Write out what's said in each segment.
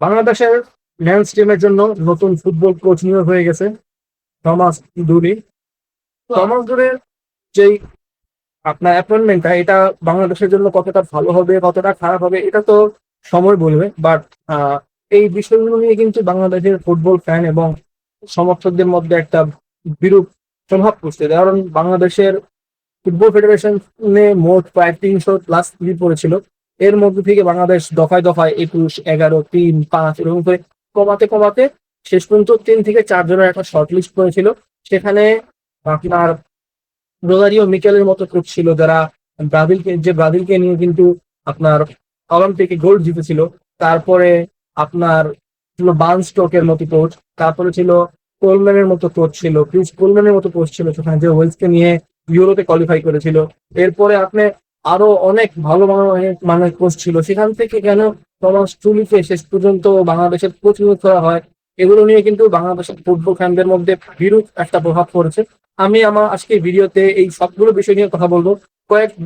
বাংলাদেশের মেন্স টিমের জন্য নতুন ফুটবল কোচ নিয়োগ হয়ে গেছে থমাস ডুলি। থমাস ডুলির যেই আপনার অ্যাপয়েন্টমেন্টটা, এটা বাংলাদেশের জন্য কতটা ভালো হবে কতটা খারাপ হবে এটা তো সময় বলবে। বাট এই বিষয়গুলো নিয়ে কিন্তু বাংলাদেশের ফুটবল ফ্যান এবং সমর্থকদের মধ্যে একটা বিরূপ প্রভাব পড়ছে। কারণ বাংলাদেশের ফুটবল ফেডারেশনে মোট প্রায় 300+ লিগ পড়েছিল। এর মধ্যে থেকে বাংলাদেশ দফায় দফায় 21, 11, 3, 5 এরকম করে কমাতে কমাতে শেষ পর্যন্ত 3 থেকে 4 জনের একটা শর্ট লিস্ট করেছিল। সেখানে আপনার রোজারিও মিকেলের মতো কোচ ছিল, যারা ব্রাজিলকে নিয়ে কিন্তু আপনার অলিম্পিকে গোল্ড জিতেছিল। তারপরে আপনার ছিল বার্নস্টকের মতো কোচ। তারপরে ছিল কোলম্যানের মতো কোচ ছিল, ক্রিস কোলম্যানের মতো কোচ ছিল সেখানে, যে ওয়েলসকে নিয়ে ইউরোতে কোয়ালিফাই করেছিল। এরপরে আপনি আরো অনেক ভালো মানের কোচ ছিল। সেখান থেকে কেন টমাস টুলিকে শেষ পর্যন্ত বাংলাদেশের কোচ নিয়োগ করা হয়, এগুলো নিয়ে কিন্তু বাংলাদেশের ফুটবল ফ্যানদের মধ্যে বিরূপ একটা প্রভাব পড়েছে। আমি আমার আজকে ভিডিওতে এই সবগুলো বিষয় নিয়ে কথা বলবো।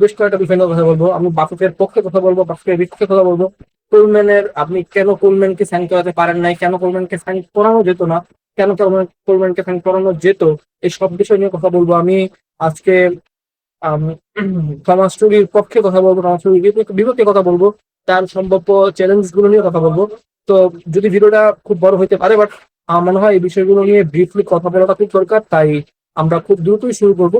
বেশ কয়েকটা বিষয় নিয়ে কথা বলবো। আমি বাফুফের পক্ষে কথা বলবো, বাফুফের বিপক্ষে কথা বলবো। কোলম্যানের আপনি কেন কোলম্যানকে সাইন করাতে পারেন নাই, কেন কোলম্যানকে সাইন করানো যেত না, কেন কোলম্যানকে সাইন করানো যেত, এই সব বিষয় নিয়ে কথা বলবো আমি আজকে। আম, থমাস টুলির পক্ষে কথা বলবো, থমাস টুলির বিপক্ষে কথা বলবো, তার সম্ভাব্য চ্যালেঞ্জ গুলো নিয়ে কথা বলবো। তো যদি ভিডিওটা খুব বড় হইতে পারে, বাট আমার মনে হয় এই বিষয়গুলো নিয়ে ব্রিফলি কথা বলাটা খুব দরকার, তাই আমরা খুব দ্রুতই শুরু করবো।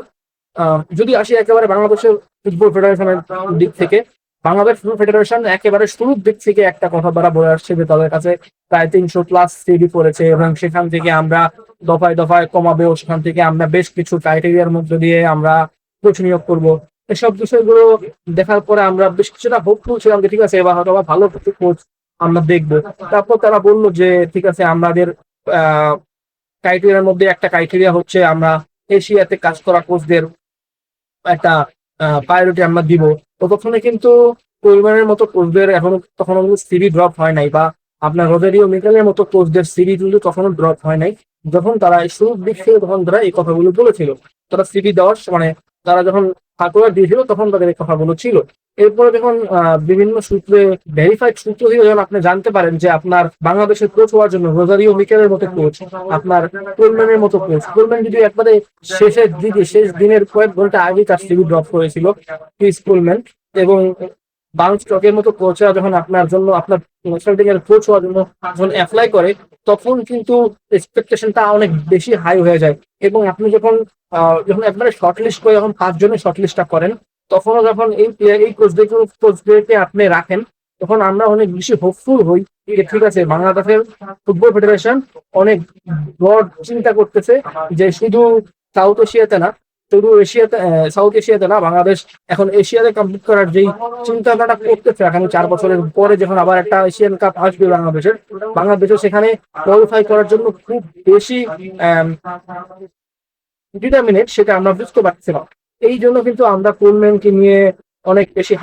যদি আসি একেবারে বাংলাদেশের ফুটবল ফেডারেশনের দিক থেকে, বাংলাদেশ ফুটবল ফেডারেশন একেবারে শুরুর দিক থেকে একটা কথা দ্বারা বলে আসছে যে তাদের কাছে প্রায় 300+ সিডি পড়েছে, এবং সেখান থেকে আমরা দফায় দফায় কমাবেও, সেখান থেকে আমরা বেশ কিছু ক্রাইটেরিয়ার মধ্যে দিয়ে আমরা কোচ নিয়োগ করবো। এসব বিষয়গুলো দেখার পরে আমরা বেশ কিছুটা হোপফুল ছিলাম যে ঠিক আছে, এবার হয়তো ভালো কিছু কোচ আমরা দেখবো। তারপর তারা বললো যে ঠিক আছে, আমাদের আহ ক্রাইটেরিয়ার মধ্যে একটা ক্রাইটেরিয়া হচ্ছে আমরা এশিয়াতে কাজ করা কোচদের একটা প্রায়োরিটি আমরা দিব। ততক্ষণে কিন্তু পরিবারের মতো কোচদের এখনো তখন সিভি ড্রপ হয় নাই, বা আপনার রোজারিও মিকেলের মতো কোচদের সিভি কিন্তু তখনও ড্রপ হয় নাই। যখন তারা এই শুরুর দিক থেকে তখন তারা এই কথাগুলো বলেছিল, তারা সিভি দেওয়ার মানে তারা যখন সার্কুলার দিয়েছিল তখন তাদের এই কথাগুলো ছিল। এরপরে যখন বিভিন্ন সূত্রে ভেরিফাইড সূত্র থেকে যখন আপনি জানতে পারেন যে আপনার বাংলাদেশের কোচ হওয়ার জন্য রোজারিও মিকেলের মতো কোচ, আপনার কোলম্যানের মতো কোচ, কোলম্যান যদি একবারে শেষ দিনের কয়েক ঘন্টা আগে তার সিভি ড্রপ করেছিল ক্রিস কোলম্যান, এবং বার্নস্টকের মতো কোচরা যখন আপনার জন্য আপনার ন্যাশনাল টিমের কোচ হওয়ার জন্য যখন অ্যাপ্লাই করে, তখন কিন্তু এক্সপেকটেশনটা অনেক বেশি হাই হয়ে যায়। এবং আপনি যখন একবারে শর্ট লিস্ট করে যখন 5 জনের শর্ট লিস্টটা করেন, তখনও যখন এই কোচদেরকে আপনি রাখেন, তখন আমরা অনেক বেশি হোপফুল হই যে ঠিক আছে, বাংলাদেশের ফুটবল ফেডারেশন অনেক ব্রড চিন্তা করতেছে, যে শুধু সাউথ এশিয়াতে না, শুধু এশিয়াতে সাউথ এশিয়াতে না, বাংলাদেশ এখন এশিয়াতে কমপ্লিট করার যেই চিন্তাধারাটা করতেছে আগামী 4 বছরের পরে, যখন আবার একটা এশিয়ান কাপ আসবে বাংলাদেশের সেখানে কোয়ালিফাই করার জন্য খুব বেশি ডিটারমিনেট, সেটা আমরা বুঝতে পারছিলাম। এই জন্য কিন্তু আমরা কোলম্যানকে নিয়ে অনেক বেশি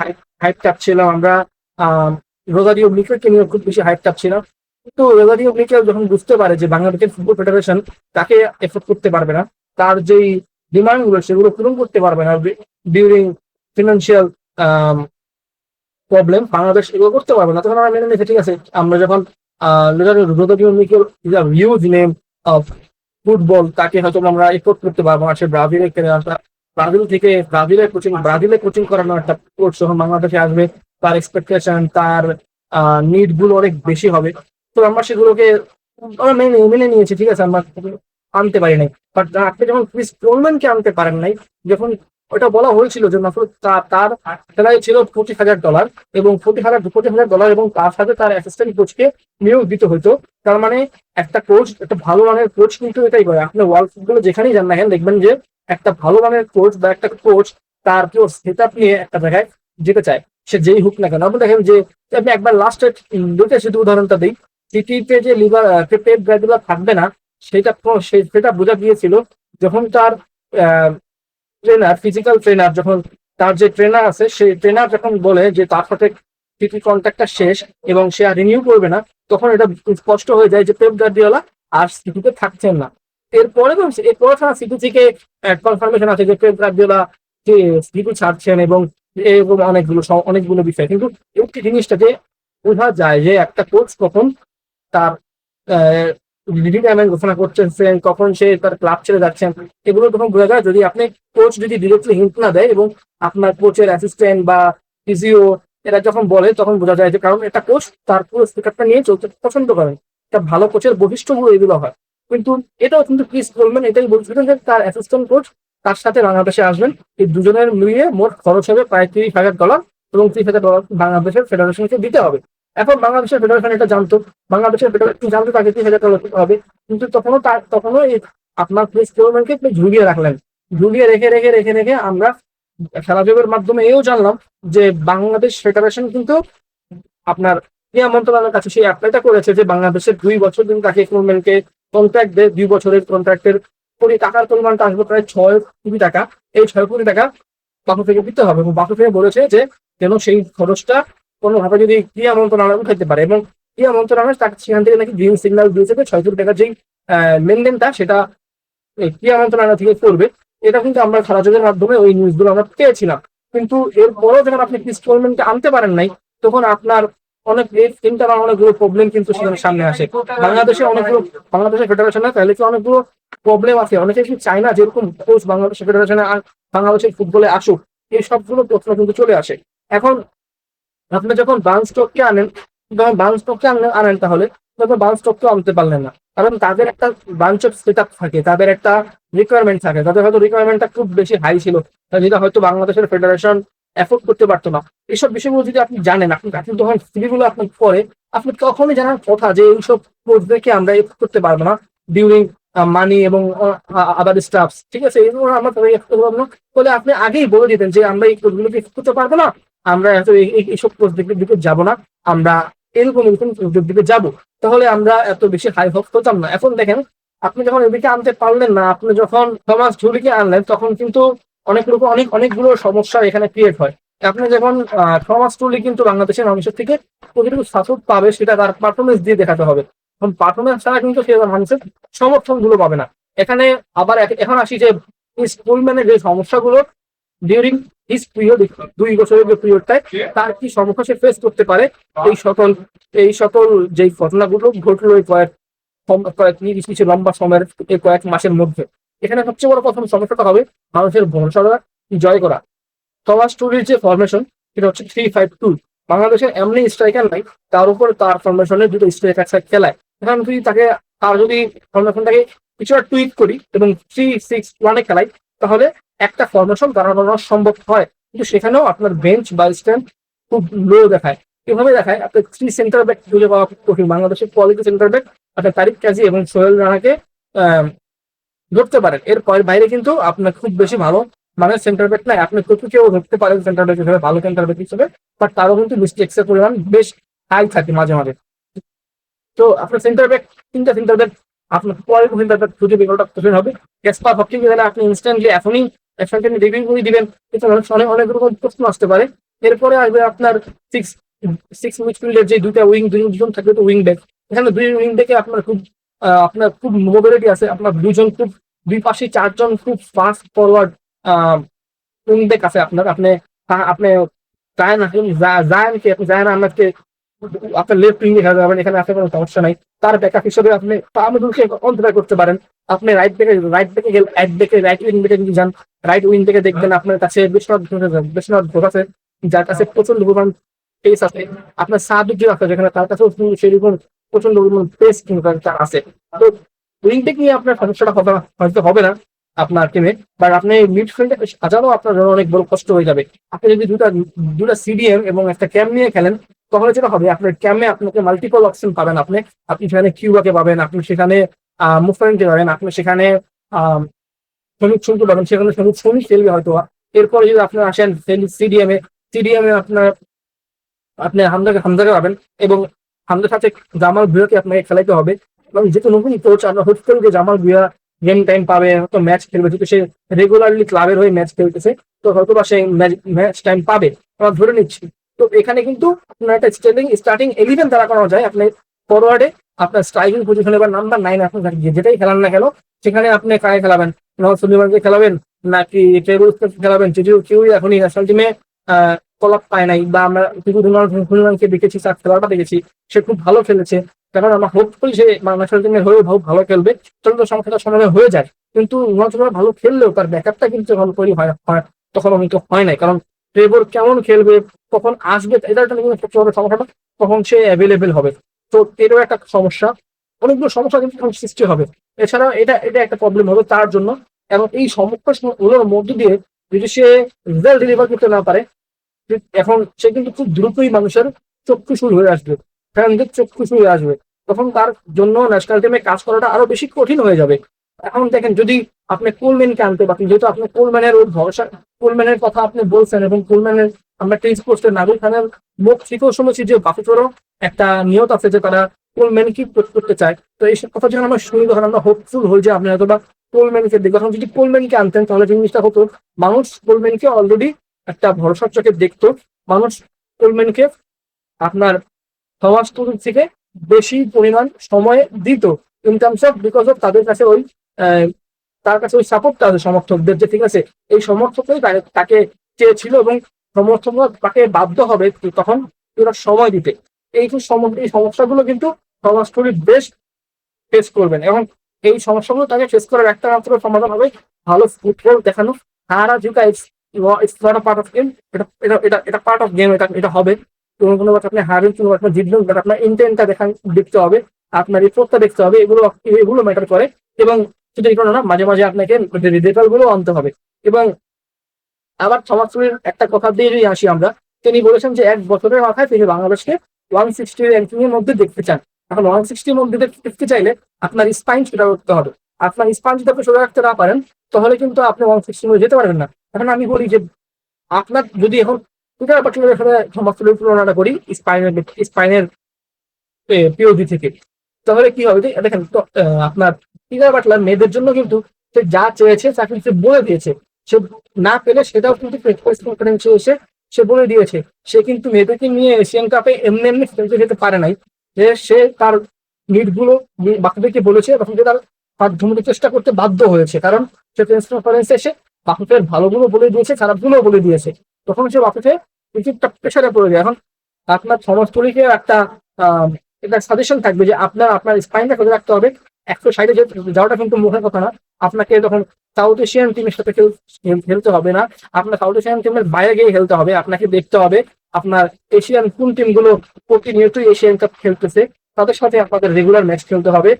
হাইপ চাপছিলাম। আমরা আহ রোজারিও মিকেলকে নিয়ে খুব বেশি হাইপ চাপছিলাম। কিন্তু রোজারিও মিকেল যখন বুঝতে পারে যে বাংলাদেশের ফুটবল ফেডারেশন তাকে এফোর্ড করতে পারবে না, তার যেই ডিমান্ড গুলো সেগুলো পূরণ করতে পারবে না ডিউরিং ফিনান্সিয়াল প্রবলেম, বাংলাদেশ এগুলো করতে পারবে না, তখন আমরা মেনে নিয়েছি ঠিক আছে, আমরা যখন Rosario Michael is a huge name of football, তাকে হয়তো আমরা এফোর্ড করতে পারবো না। সে ব্রাজিলে খেলে আসা, ব্রাজিলে কোচিং করানো একটা কোচ যখন বাংলাদেশে আসবে, তার এক্সপেকটেশন, তার নিড গুলো অনেক বেশি হবে। তো আমরা সেগুলোকে আমরা মেনে নিয়েছি, ঠিক আছে, আমরা আনতে পারি নাই। বাট আপনি যখন ক্রিস কোলম্যানকে আনতে পারেন নাই, যখন ওটা বলা হয়েছিল যে মাত্র তার খেলায় ছিল $20,000, এবং $40,000 এবং তার সাথে তার অ্যাসিস্ট্যান্ট কোচকে নিয়োগ দিতে হতো। তার মানে একটা কোচ, একটা ভালো মানের কোচ কিন্তু এটাই করে। আপনি ওয়ার্ল্ড ফুটবলে যেখানেই যান না কেন, দেখবেন যে একটা ভালো মানের কোচ বা একটা কোচ তার পুরো সেট আপ নিয়ে একটা জায়গায় যেতে চায়, সে যেই হোক না কেন। আপনি দেখেন যে আপনি একবার লাস্টের দুইটা শুধু উদাহরণটা দিই, সিটিতে যে পেপ গার্দিওলা থাকবে না, সেটা বোঝা গিয়েছিল যখন তার ফিজিক্যাল ট্রেনার, যখন তার যে ট্রেনার আছে সেই ট্রেনার যখন বলে যে তার সাথে সিটি কন্ট্রাক্টটা শেষ এবং সে আর রিনিউ করবে না, তখন এটা স্পষ্ট হয়ে যায় যে পেপ গার্দিওলা আর সিটিতে থাকছেন না। এরপরে সিটি থেকে কনফার্মেশন আছে যে পেপ গার্দিওলা যে সিটি ছাড়ছেন, এবং এরকম অনেকগুলো বিষয়। কিন্তু এই জিনিসটা যে বোঝা যায় যে একটা কোচ কখন তার রিটায়ারমেন্ট ঘোষণা করছেন, কখন সে তার ক্লাব ছেড়ে যাচ্ছেন, এগুলো তখন বোঝা যায় যদি আপনি কোচ যদি ডিরেক্টলি হিন্ট না দেয় এবং আপনার কোচের অ্যাসিস্ট্যান্ট বা ফিজিও এরা যখন বলে তখন বোঝা যায় যে কারণ একটা কোচ তার পুরো স্পিকারটা নিয়ে চলতে পছন্দ করেন। একটা ভালো কোচের বৈশিষ্ট্যগুলো এগুলো হয়। কিন্তু এটাও কিন্তু ক্রিস কোলম্যান এটাই বলছিলেন যে তার অ্যাসিস্ট্যান্ট কোচ তার সাথে বাংলাদেশে আসবেন, এই দুজনের মিলিয়ে মোট খরচ হবে প্রায় $30,000 এবং $30,000 বাংলাদেশের ফেডারেশনকে দিতে হবে। এখন বাংলাদেশের ফেডারেশন এটা জানতো, বাংলাদেশের ফেডারেশন জানতো তাকে $30,000 হবে, কিন্তু তখনও এই আপনার ক্রিস কোলম্যানকে ঝুলিয়ে রাখলেন। ঝুলিয়ে রেখে রেখে রেখে রেখে আমরা খেলাযোগের মাধ্যমে এও জানলাম যে বাংলাদেশ ফেডারেশন কিন্তু আপনার ক্রীড়া মন্ত্রণালয়ের কাছে সেই অ্যাপ্লাইটা করেছে যে বাংলাদেশের 2 বছর কিন্তু তাকে কোলম্যানকে কন্ট্রাক্ট দেয়, 2 বছরের কন্ট্রাক্টের টাকার পরিমাণটা আসবে প্রায় $6 কোটি। এই $6 কোটি বাকু থেকে দিতে হবে এবং বাকু থেকে বলেছে যে যেন সেই খরচটা কোনোভাবে যদি ক্রীড়া মন্ত্রণালয় উঠাইতে পারে এবং ক্রীড়া মন্ত্রণালয় তাকে সেখান থেকে নাকি গ্রিন সিগন্যাল দিয়েছে যে $6 কোটি যেই লেনদেনটা সেটা ক্রীড়া মন্ত্রণালয় থেকে করবে। এটা কিন্তু আমরা খেলাযোগের মাধ্যমে ওই নিউজগুলো আমরা পেয়েছিলাম। কিন্তু এরপরও যখন আপনি ক্রিস কোলম্যানকে আনতে পারেন নাই তখন আপনার অনেক ইন্টারনাল অনেকগুলো প্রবলেম কিন্তু সেখানে সামনে আসে। বাংলাদেশের ফেডারেশনে তাহলে কি অনেকগুলো প্রবলেম আছে, অনেকে কি চায় না যেরকম কোচ বাংলাদেশের ফেডারেশনে বাংলাদেশের ফুটবলে আসুক, এই সবগুলো প্রশ্ন কিন্তু চলে আসে। এখন আপনি যখন বার্ন স্টককে আনেন তাহলে তখন বার্ন স্টককে আনতে পারলেন না, কারণ তাদের একটা বাঞ্চ অফ সেট আপ থাকে, তাদের একটা রিকোয়ারমেন্ট থাকে, তাদের হয়তো রিকোয়ারমেন্টটা খুব বেশি হাই ছিল যেটা হয়তো বাংলাদেশের ফেডারেশন এফোর্ড করতে পারতো না। এইসব বিষয়গুলো যদি আপনি জানেন, আপনি যখন সিভিগুলো আপনার পরে আপনি তখনই জানার কথা যে এইসব কোর্সদেরকে আমরা এফোর্ড করতে পারবো না ডিউরিং মানি এবং আদার স্টাফ, ঠিক আছে, এগুলো আমরা করতে পারবো না। বলে আপনি আগেই বলে দিতেন যে আমরা এই কোর্সগুলোকে এফোর্ড করতে পারবো না, আমরা এত এইসব কোর্স দিকে যাবো না, আমরা এরকম উদ্যোগ দিকে যাবো, তাহলে আমরা এত বেশি হাই হোপ হতাম না। এখন দেখেন আপনি যখন এদিকে আনতে পারলেন না, আপনি যখন থমাস ঝুলিকে আনলেন তখন কিন্তু অনেকগুলো সমস্যা এখানে ক্রিয়েট হয়। আপনি যখন থমাস টুলি কিন্তু বাংলাদেশের মানুষের থেকে কতটুকু সাপোর্ট পাবে সেটা তার পারফরমেন্স দিয়ে দেখাতে হবে। এখন পারফরমেন্স ছাড়া কিন্তু সে মানুষের সমর্থন গুলো পাবে না। এখানে আবার এখন আসি যে স্কুলম্যানের যে সমস্যাগুলো ডিউরিং হিজ পিরিয়ড, 2 বছরের যে পিরিয়ডটায় তার কি সমস্যা সে ফেস করতে পারে, এই সকল যে ঘটনাগুলো ঘটলো এই কয়েক কিছু লম্বা সময়ের এই কয়েক মাসের মধ্যে। এখানে সবচেয়ে বড় প্রথম সমস্যাটা হবে মানুষের ভরসা জয় করা। থমাস টুলির যে ফরমেশন সেটা হচ্ছে 3-5-2। বাংলাদেশের এমনি স্ট্রাইকার নাই, তার উপর তার ফরমেশনের দুটো স্ট্রাইকার খেলায়। এখন যদি তার যদি ফরমেশনটাকে কিছুটা টুইক করি এবং 3-6-1 খেলাই তাহলে একটা ফরমেশন দাঁড়ানো সম্ভব হয়, কিন্তু সেখানেও আপনার বেঞ্চ বা স্ট্যান্ড খুব লো দেখায়। এভাবে দেখায় আপনার 3 সেন্টার ব্যাক খুঁজে পাওয়া কঠিন। বাংলাদেশের কোয়ালিটি সেন্টার ব্যাক আপনার তারিক কাজী এবং সোহেল রানাকে ধরতে পারেন, এর বাইরে কিন্তু আপনার খুব বেশি ভালো মানে সেন্টার ব্যাক নাই। আপনি কেউ ধরতে পারেন সেন্টার ব্যাক হিসেবে, ভালো সেন্টার ব্যাক হিসেবে, বাট তারও কিন্তু মিস্টেক্স এর পরিমাণ বেশ হাই থাকে মাঝে মাঝে। তো আপনার সেন্টার ব্যাক 3টা সেন্টার ব্যাক আপনার পরে সেন্টার ব্যাক খুঁজে বের করাটা কঠিন হবে। ক্যাসপার হপকিন্স গেলে আপনি ইনস্ট্যান্টলি এখনই একসাথে রিভিউ করে দিবেন, কিন্তু অনেক রকম প্রশ্ন আসতে পারে। এরপরে আসবে আপনার সিক্স সিক্স মিডফিল্ডের যে দুজন থাকবে তো উইং ব্যাক। এখানে 2 উইং ব্যাকে আপনার খুব মোবিলিটি আছে, আপনার দুই পাশে 4 জন খুব ফাস্ট ফরওয়ার্ড উইং ব্যাক আছে আপনার। আপনি জায়ান আহমেদকে আপনার লেফট উইং খেলা যাবেন, এখানে আসলে কোনো সমস্যা নাই। তার ব্যাকআপ হিসেবে আপনি তামিদুলকে অন্তরায় করতে পারেন। আপনি রাইট উইং ব্যাকে যদি যান, রাইট উইং থেকে দেখবেন আপনার কাছে বিশ্বনাথ ঘোষ আছে, যার কাছে প্রচন্ড পরিমাণ পেস আছে। আপনার সাবিক যে আছে যেখানে তার কাছেও সেরকম প্রচন্ড পরিমাণ পেস কিন্তু তার আছে। তো উইং ব্যাক নিয়ে আপনার সমস্যাটা হয়তো হবে না আপনার টিমে, বাট আপনি মিডফিল্ডে সাজানো আপনার জন্য অনেক বড় কষ্ট হয়ে যাবে। আপনি যদি দুটা সিডিএম এবং একটা ক্যাম নিয়ে খেলেন তাহলে যেটা হবে আপনার ক্যামে আপনাকে মাল্টিপল অপশন পাবেন। আপনি সেখানে কিউবাকে পাবেন, আপনি সেখানে মুফারেনকে পাবেন, আপনি সেখানে শ্রমিক শুনতে পাবেন, সেখানে শ্রমিক খেলবে হয়তো। এরপরে যদি আপনার আসেন সিডিএমে আপনি হামজাকে পাবেন এবং হামজার সাথে জামাল ভুঁইয়াকে আপনাকে খেলাইতে হবে। এবং যেহেতু নতুন কোচ আমরা হতে যে জামাল ভুঁইয়া গেম টাইম পাবে, হয়তো ম্যাচ খেলবে, যেহেতু সে রেগুলারলি ক্লাবের হয়ে ম্যাচ খেলতেছে, তো হয়তো বা সে ম্যাচ টাইম পাবে আমরা ধরে নিচ্ছি। তো এখানে কিন্তু আপনার একটা স্টার্টিং 11 দ্বারা করা যায়। আপনি ফরওয়ার্ডে আপনার স্ট্রাইকিং পজিশনে বা নাম্বার 9 আপনার যেটাই খেলান না কেন সেখানে আপনি কাকে খেলাবেন, সুলিমানকে খেলাবেন নাকি ট্রেবলসকে খেলাবেন, যদিও কেউই এখনই ন্যাশনাল টিমে কলাপ পায় নাই, বা আমরা সুলিমানকে দেখেছি, তার খেলাটা দেখেছি, সে খুব ভালো খেলেছে। কারণ আমরা হোপফুলি সে ন্যাশনাল টিমের হয়েও ভালো খেলবে, চলো তো সমস্যাটা সমাধান হয়ে যায়। কিন্তু রোনালদো ভালো খেললেও তার ব্যাকআপটা কিন্তু ভালো তৈরি তখন কিন্তু হয় নাই, কারণ ট্রেভর কেমন খেলবে, কখন আসবে, এটা একটা কিন্তু সবচেয়ে বড় সমস্যাটা, কখন সে অ্যাভেলেবেল হবে। তো এটাও একটা সমস্যা, অনেকগুলো সমস্যা কিন্তু তখন সৃষ্টি হবে। এছাড়াও এটা এটা একটা প্রবলেম হবে তার জন্য। এবং এই সমস্যাগুলোর মধ্য দিয়ে যদি সে রেজাল্ট ডেলিভার করতে না পারে, এখন সে কিন্তু খুব দ্রুতই মানুষের চক্ষুশূল হয়ে আসবে, ফ্যানদের চক্ষুশূল হয়ে আসবে। তখন তার জন্য ন্যাশনাল টিমে কাজ করাটা আরো বেশি কঠিন হয়ে যাবে। এখন দেখেন, যদি আপনি কোলম্যানকে আনতে পারেন, যেহেতু আপনি কোলম্যানের ওর ভরসা, কোলম্যানের কথা আপনি বলছেন, এবং কোলম্যানের আমরা টেস্ট পোস্টের নাগরিক খানের মুখ থেকেও শুনেছি যে বাফেটেরও একটা নিয়ত আছে যে তারা কোলম্যানকে করতে চায়। তো এইসব কথা যখন আমরা শুনি তখন আমরা হোপফুল হই যে আপনি হয়তো বা কোলম্যানকে দেখবো। এখন যদি কোলম্যানকে আনতেন তাহলে জিনিসটা হতো, মানুষ কোলম্যানকে অলরেডি একটা ভরসার চোখে দেখতো, মানুষ কোলম্যানকে আপনার থমাস তুচেল থেকে বেশি পরিমাণ সময় দিত, in terms of, because of তাদের কাছে ওই তার কাছে ওই সাপোর্টটা আছে সমর্থকদের, যে ঠিক আছে এই সমর্থকই তাকে চেয়েছিল, এবং সমর্থকরা তাকে বাধ্য হবে তখন এরা সময় দিতে। এই সমস্যাগুলো কিন্তু থমাস তুচেল বেশ ফেস করবেন, এবং এই সমস্যাগুলো তাকে ফেস করার একটা মাত্র সমাধান হবে ভালো ফুটবল দেখানো। হারা জিতা it's not a part of game, এটা এটা এটা এটা পার্ট অফ গেম, এটা এটা হবে। কোনো কথা আপনি হারেন, কোনো কথা জিতলেন, বাট আপনার ইন্টেন্টটা দেখতে হবে, আপনার রিপোর্টটা দেখতে হবে, এগুলো এগুলো ম্যাটার করে। এবং শুধু এই কারণে না, মাঝে মাঝে আপনাকে রেজাল্ট গুলো আনতে হবে। এবং আবার থমাস তুচেলের একটা কথা দিয়ে যদি আসি আমরা, তিনি বলেছেন যে 1 বছরের মাথায় তিনি বাংলাদেশকে 160 র্যাঙ্কিং এর মধ্যে দেখতে চান। এখন 160 মধ্যে দেখতে চাইলে আপনার স্পাইন সোজা করতে হবে। আপনার স্পাইন যদি আপনি সোজা রাখতে না পারেন, তাহলে কিন্তু আপনি 160 মধ্যে যেতে পারবেন না। এখন আমি বলি যে আপনার যদি এখন থমাস তুচেলের তুলনাটা করি স্পাইনের পিওভি থেকে, তাহলে কি হবে দেখেন তো, আপনার পিটার বাটলার মেয়েদের জন্য কিন্তু সে যা চেয়েছে তা কিন্তু সে বলে দিয়েছে। সে না পেলে সেটাও কিন্তু প্রেস কনফারেন্সে এসে সে বলে দিয়েছে। সে কিন্তু মেয়েদেরকে নিয়ে এশিয়ান কাপে এমনি এমনি খেলতে যেতে পারে নাই, যে সে তার নিডগুলো বাকিদেরকে বলেছে, তখন সে তার মাধ্যমে চেষ্টা করতে বাধ্য হয়েছে, কারণ সে প্রেস কনফারেন্সে এসে বাফুফের ভালোগুলো বলে দিয়েছে, খারাপগুলো বলে দিয়েছে। তখন সে বাফুফে কিছুটা প্রেশারে পড়ে যায়। এখন আপনার থমাস তুচেলকে একটা এটা সাজেশন থাকবে যে আপনার স্পাইনটা করে রাখতে হবে। 160 যাওয়াটা কিন্তু মুখের কথা না, আপনাকে তখন সাউথ এশিয়ান টিমের সাথে খেলতে হবে না, আপনার সাউথ এশিয়ান টিমের বাইরে গিয়ে খেলতে হবে। আপনাকে দেখতে হবে আপনার এশিয়ান কোন টিমগুলো প্রতিনিয়তই এশিয়ান কাপ খেলতেছে, তাদের সাথে আপনাদের রেগুলার ম্যাচ খেলতে হবে।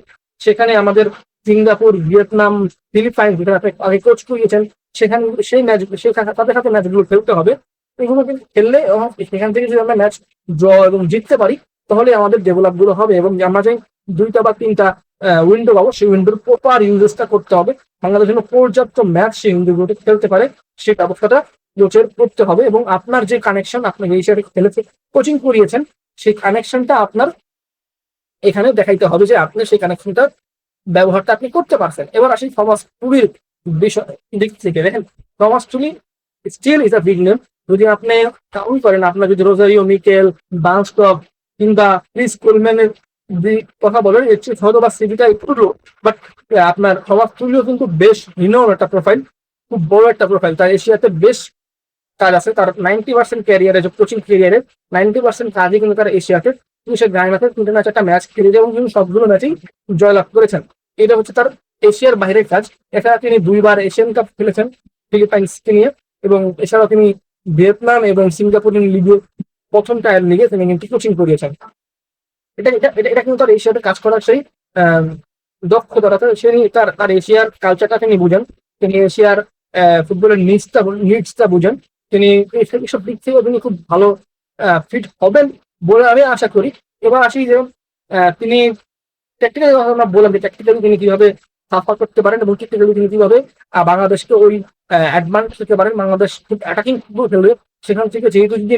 সেখানে আমাদের সিঙ্গাপুর, ভিয়েতনাম, ফিলিপাইন, যেটা আপনি আগে কোচ করিয়েছেন, সেখানে সেই ম্যাচগুলো তাদের সাথে ম্যাচগুলো খেলতে হবে। এগুলো কিন্তু খেললে এবং সেখান থেকে যদি আমরা ম্যাচ ড্র এবং জিততে পারি, তাহলে আমাদের ডেভেলপ গুলো হবে। এবং আমরা যে 2টা বা 3টা উইন্ডো পাবো, সেই উইন্ডোর প্রপার ইউজেসটা করতে হবে। বাংলাদেশ যেন পর্যাপ্ত ম্যাচ সেই উইন্ডোগুলোতে খেলতে পারে, সেই ব্যবস্থাটা কোচের করতে হবে। এবং আপনার যে কানেকশন, আপনি এই হিসাবে খেলেছে কোচিং করিয়েছেন, সেই কানেকশনটা আপনার এখানে দেখাইতে হবে যে আপনি সেই কানেকশনটা ব্যবহারটা আপনি করতে পারছেন। এবার আসি থমাস তুচেলের বিষয় দিক থেকে। দেখেন, Thomas Tuchel still is a big name. যদি আপনি কাউন্ট করেন, আপনার যদি রোজারিও, মিকেল, বার্নস্টক কিংবা ক্রিস কোলম্যানের কথা বলেন, এর চেয়ে হয়তো বা সিভিটা একটু লো, বাট আপনার থমাস তুচেলও কিন্তু বেশ রিনোন একটা প্রোফাইল, খুব বড় একটা প্রোফাইল। তার এশিয়াতে বেশ কাজ আছে, তার 90% ক্যারিয়ারে, যে কোচিং ক্যারিয়ারে 90% কাজই কিন্তু তার এশিয়াতে। তিনি সে গ্রাইমাতে 3টা-4টা ম্যাচ খেলেছে এবং তিনি সবগুলো ম্যাচেই জয়লাভ করেছেন। এটা হচ্ছে তার এশিয়ার বাইরের কাজ। এছাড়া তিনি 2বার এশিয়ান কাপ খেলেছেন ফিলিপাইন্সকে নিয়ে, এবং এছাড়াও তিনি ভিয়েতনাম এবং সিঙ্গাপুর লিগে, প্রথম টায়ার লিগে তিনি কিন্তু কোচিং করিয়েছেন। এটা এটা এটা এটা কিন্তু তার এশিয়াতে কাজ করার সেই দক্ষতা, সে তার তার এশিয়ার কালচারটা তিনি বুঝেন, তিনি এশিয়ার ফুটবলের নিডসটা বুঝেন। তিনি এইসব দিক থেকে তিনি খুব ভালো ফিট হবেন বলে আমি আশা করি। এবার আসি যে তিনি টেকনিক্যালি, আমরা বললাম যে টেকনিক্যালি তিনি কিভাবে সাফার করতে পারেন, এবং টেকনিক্যালি তিনি কিভাবে বাংলাদেশকে ওই অ্যাডভান্স করতে পারেন। বাংলাদেশ খুব অ্যাটাকিং ফুটবল খেলবে, সেখান থেকে যেহেতু যদি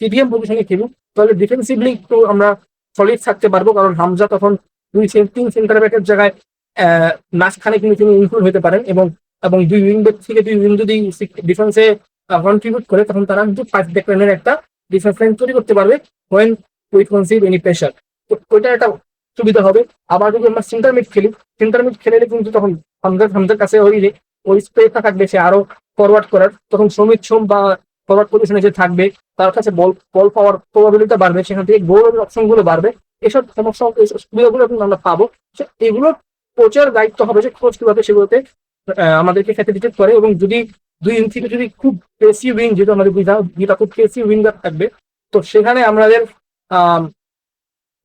টিডিএম পজিশনে খেলুন, তাহলে ডিফেন্সিভলি একটু আমরা সলিড থাকতে পারবো, কারণ হামজা তখন 2 সেন্টার ব্যাকের জায়গায় মাঝখানে কিন্তু তিনি ইনক্লুড হতে পারেন, এবং এবং 2 উইং ব্যাক থেকে 2 উইং যদি ডিফেন্সে কন্ট্রিবিউট করে, তখন তারা কিন্তু 5 ব্যাক লাইনের একটা ডিফেন্স লাইন তৈরি করতে পারবে when we conceive any pressure. তো ওইটা একটা সুবিধা হবে। আবার যদি আমরা সেন্টার মিড খেলি, সেন্টার মিড খেলে কিন্তু তখন হামজার কাছে ওই স্পেসটা থাকবে সে আরো ফরওয়ার্ড করার, তখন সমিত সোম বা ফরওয়ার্ড পজিশনে যে থাকবে তার কাছে বল পাওয়ার প্রবাবিলিটি বাড়বে, সেখান থেকে গোলের অপশন গুলো বাড়বে। এসব সমস্যা সুবিধাগুলো কিন্তু আমরা পাবো। এগুলো কোচের দায়িত্ব হবে যে কোচ কিভাবে সেগুলোতে আমাদেরকে ফ্যাসিলিটেট করে। এবং যদি দুই ইঞ্চি থেকে যদি খুব পেসি উইং, যেহেতু আমাদের দুইটা খুব পেসি উইঙ্গার থাকবে, তো সেখানে আমাদের আহ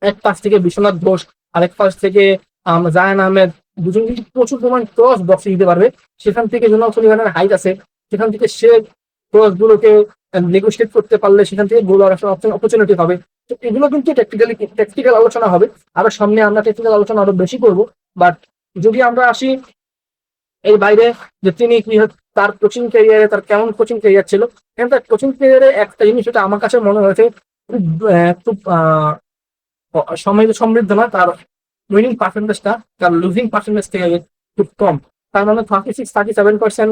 এক পাশ থেকে বিশ্বনাথ ঘোষ, আরেক পাশ থেকে জায়ান আহমেদ, দুজন কিন্তু প্রচুর পরিমাণ ক্রস বক্সে দিতে পারবে। সেখান থেকে জোনাল সলিমানের হাইট আছে, সেখান থেকে সে ক্রস গুলোকে নেগোসিয়েট করতে পারলে সেখান থেকে গোল আসার অপরচুনিটি হবে। তো এগুলো কিন্তু টেকনিক্যাল আলোচনা হবে, আরো সামনে আমরা টেকনিক্যাল আলোচনা আরো বেশি করবো। বাট যদি আমরা আসি এর বাইরে, যে তিনি কি তার কোচিং ক্যারিয়ারে তার কেমন কোচিং ক্যারিয়ার ছিল, এবং তার কোচিং ক্যারিয়ারে একটা জিনিস যেটা আমার কাছে মনে হয়েছে খুব খুব সমৃদ্ধ না, তার উইনিং পার্সেন্টেজটা তার লুজিং পার্সেন্টেজ থেকে খুব কম। তার মানে 36-37%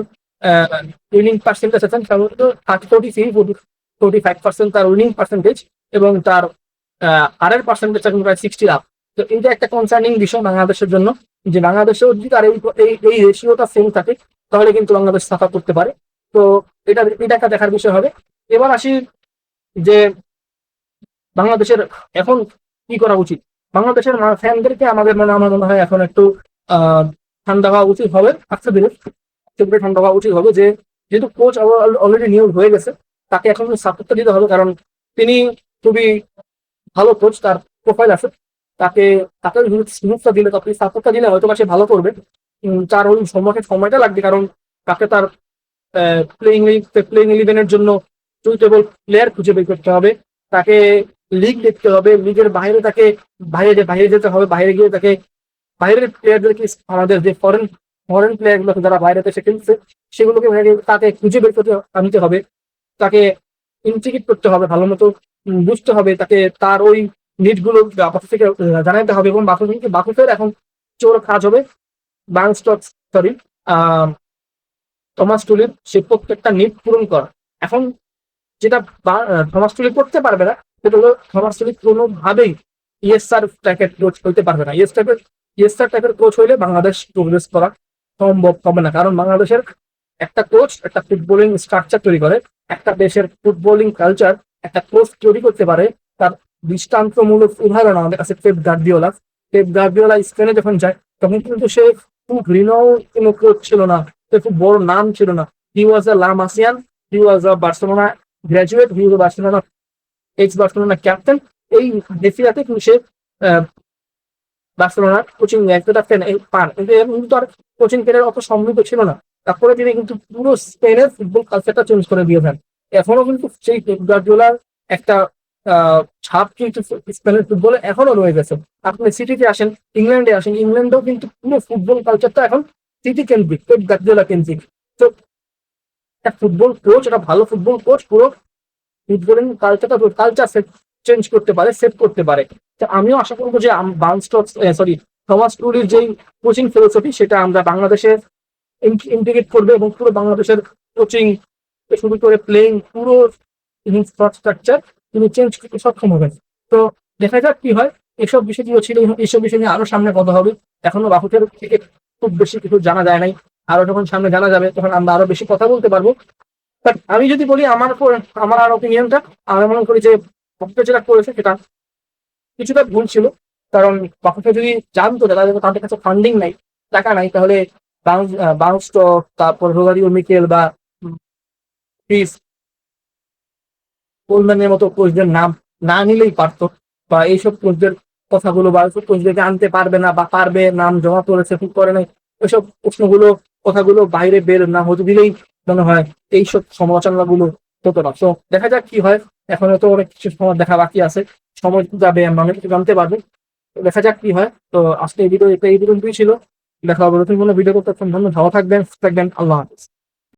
উইনিং পার্সেন্টেজ আছেন, তার মধ্যে 45% তার উইনিং পার্সেন্টেজ, এবং তার আরের পার্সেন্টেজ এখন প্রায় 60 লাখ। তো এইটা একটা কনসার্নিং বিষয় বাংলাদেশের জন্য, যে বাংলাদেশেও যদি তার এই রেশিওটা সেম থাকে তাহলে কিন্তু বাংলাদেশ সাফার করতে পারে। তো এটা একটা দেখার বিষয় হবে। এবার আসি যে বাংলাদেশের এখন কি করা উচিত। বাংলাদেশের ফ্যানদেরকে আমাদের আমার মনে হয় এখন একটু আহ ঠান্ডা হওয়া উচিত হবে, আজকে দিনে ঠান্ডা হওয়া উচিত হবে, যে যেহেতু কোচ অলরেডি নিয়োগ হয়ে গেছে, তাকে এখন সাপোর্টটা দিতে হবে। কারণ তিনি খুবই ভালো কোচ, তার প্রোফাইল আছে। তাকে তাকে সুযোগটা দিলে, তাকে সাপোর্টটা দিলে হয়তো সে ভালো করবে। তার ওই সময়টা লাগবে, কারণ তাকে তার প্লেইং ইলেভেনের জন্য সুইটেবল প্লেয়ার খুঁজে বের করতে হবে। তাকে লিগ দেখতে হবে, লিগের বাইরে তাকে বাইরে যেতে হবে, বাইরে গিয়ে তাকে বাইরের প্লেয়ারদেরকে, আমাদের যে ফরেন প্লেয়ার গুলো যারা বাইরে এসে খেলছে সেগুলোকে তাকে খুঁজে বের করতে আনতে হবে। তাকে ইন্টিগ্রেট করতে হবে, ভালো মতো বুঝতে হবে, তাকে তার ওই নিড গুলো বাফুফে থেকে জানাতে হবে। এবং বাফুফের এখন চোর কাজ হবে সরি থমাস টুলির সে প্রত্যেকটা নিড পূরণ করা। এখন যেটা থমাস টুলি করতে পারবে না, সেটা হলো থমাস টুলি কোনোভাবেই ইএসআর টাইপের কোচ হইতে পারবে না। ইএসআর টাইপের কোচ হইলে বাংলাদেশ প্রোগ্রেস করা সম্ভব হবে না। কারণ বাংলাদেশের একটা কোচ একটা ফুটবলিং স্ট্রাকচার তৈরি করে, একটা দেশের ফুটবলিং কালচার একটা কোচ তৈরি করতে পারে। তার দৃষ্টান্তমূলক উদাহরণ আমাদের কাছে পেপ গার্দিওলা স্পেনে যখন যায় তখন কিন্তু সে খুব রিনাউ কোনো কোচ ছিল না, সে খুব বড় নাম ছিল না। হি ওয়াজ আ লা মাসিয়ান, হি ওয়াজ আ বার্সেলোনা গ্রাজুয়েট, হি ওয়াজ বার্সেলোনা বার্সেলোনা ক্যাপ্টেন। এই দেশিয়াতে কিন্তু সে বার্সেলোনার কোচিং একটা পান, কিন্তু তার কোচিং ক্যারিয়ার অত সমৃদ্ধ ছিল না। তারপরে তিনি কিন্তু পুরো স্পেনের ফুটবল কালচারটা চেঞ্জ করে দিয়েছেন। এখনো কিন্তু সেই পেপ গার্দিওলার একটা ছাপ কিন্তু স্পেনের ফুটবলে এখনো রয়ে গেছে। আপনি সিটিতে আসেন, ইংল্যান্ডে আসেন, ইংল্যান্ডেও কিন্তু পুরো ফুটবল কালচারটা এখন সিটি কেন্দ্রিক, পেপ গার্দিওলা কেন্দ্রিক। তো একটা ফুটবল কোচ, একটা ভালো ফুটবল কোচ পুরো ফুটবলিং কালচার চেঞ্জ করতে পারে, সেট করতে পারে। তো আমিও আশা করবো যে থমাস টুলির যেই কোচিং ফিলোসফি সেটা আমরা বাংলাদেশে ইন্টিগ্রেট করবে, এবং পুরো বাংলাদেশের কোচিং শুরু করে প্লেইং পুরো ইনফ্রাস্ট্রাকচার তিনি চেঞ্জ করতে সক্ষম হবেন। তো দেখা যাক কি হয়। এসব বিষয় কি ছিল, এইসব বিষয় নিয়ে আরো সামনে কথা হবে। এখনো বাফুফের থেকে খুব বেশি কিছু জানা যায় নাই, আরো যখন সামনে জানা যাবে তখন আমরা আরো বেশি কথা বলতে পারবো। বাট আমি যদি বলি আমার আর ওপিনিয়নটা, আমি মনে করি যে বাফুফে যেটা করেছে সেটা কিছুটা ভুল ছিল। কারণ বাফুফে যদি জানতো তাদের কাছে ফান্ডিং নাই, টাকা নাই, তাহলে বাউন্স তারপর রোজারিও মিকেল বা ক্রিস কোলম্যানের মতো কোচদের নাম না নিলেই পারতো। বা এইসব কোচদের কথাগুলো বা এইসব কোচদেরকে আনতে পারবে না বা পারবে, নাম জমা করেছে ঠিক করে নাই, ওইসব প্রশ্নগুলো কথাগুলো বাইরে বের না হতে দিলেই মনে হয় এইসব সমালোচনাগুলো হতো না। তো দেখা যাক কি হয়, এখনো তো অনেক কিছু সময় দেখা বাকি আছে, সময় যাবে অনেক কিছু জানতে পারবে। দেখা যাক কি হয়। তো আজকে এই ভিডিও ছিল, দেখা হবে নতুন কোনো ভিডিও করতে। ভালো থাকবেন, আল্লাহ হাফিজ।